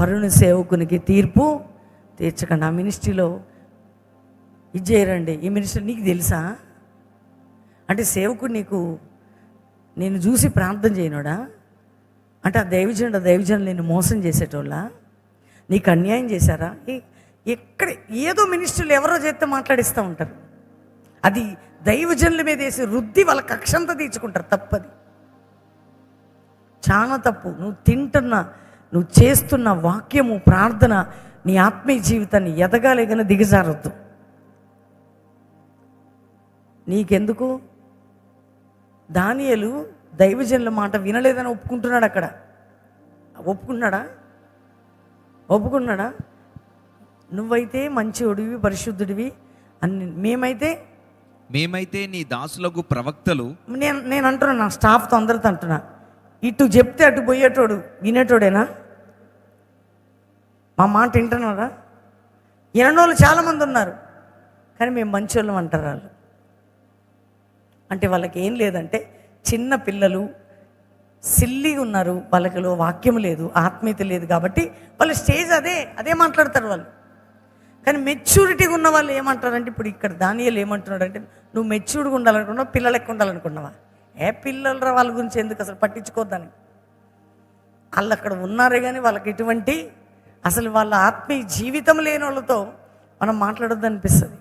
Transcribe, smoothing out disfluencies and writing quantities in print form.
పరుని సేవకునికి తీర్పు తీర్చకండి. ఆ మినిస్ట్రీలో ఇది చేయరండి, ఈ మినిస్ట్రీ నీకు తెలుసా అంటే సేవకుడు నీకు నేను చూసి ప్రార్థన చేయనోడా అంటే ఆ దైవజనులు నేను మోసం చేసేటోళ్ళ, నీకు అన్యాయం చేశారా? ఎక్కడ ఏదో మినిస్ట్రీలు ఎవరో చేస్తే మాట్లాడిస్తూ ఉంటారు. అది దైవజనుల మీద వేసి రుద్ది వాళ్ళ కక్షంతా తీర్చుకుంటారు. తప్పది, చాలా తప్పు. నువ్వు చేస్తున్న వాక్యము ప్రార్థన నీ ఆత్మీయ జీవితాన్ని ఎదగాలి కానీ దిగజారొద్దు. నీకెందుకు? దానియేలు దైవజనుల మాట వినలేదని ఒప్పుకుంటున్నాడు. అక్కడ ఒప్పుకున్నాడా? నువ్వైతే మంచివాడివి, పరిశుద్ధుడివి అని మేమైతే నీ దాసులకు ప్రవక్తలు. నేను అంటున్నా, నా స్టాఫ్తో అందరితో అంటున్నా, ఇటు చెప్తే అటు పోయేటోడు వినేటోడేనా? మా మాట వింటున్నారా? వినోళ్ళు చాలామంది ఉన్నారు, కానీ మేము మంచోళ్ళం అంటారు వాళ్ళు. అంటే వాళ్ళకి ఏం లేదంటే చిన్న పిల్లలు సిల్లీగా ఉన్నారు, వాళ్ళకిలో వాక్యం లేదు, ఆత్మీయత లేదు, కాబట్టి వాళ్ళ స్టేజ్ అదే మాట్లాడతారు వాళ్ళు. కానీ మెచ్యూరిటీగా ఉన్న వాళ్ళు ఏమంటారంటే, ఇప్పుడు ఇక్కడ దానియేలు ఏమంటున్నాడు అంటే, నువ్వు మెచ్యూర్డ్గా ఉండాలనుకున్నావు, పిల్లలు ఎక్కువ ఉండాలనుకున్నావా? పిల్లలరా వాళ్ళ గురించి ఎందుకు అసలు పట్టించుకోద్దని. వాళ్ళు అక్కడ ఉన్నారే కానీ వాళ్ళకి ఎటువంటి అసలు వాళ్ళ ఆత్మీయ జీవితం లేని వాళ్ళతో మనం మాట్లాడొద్దు అనిపిస్తుంది.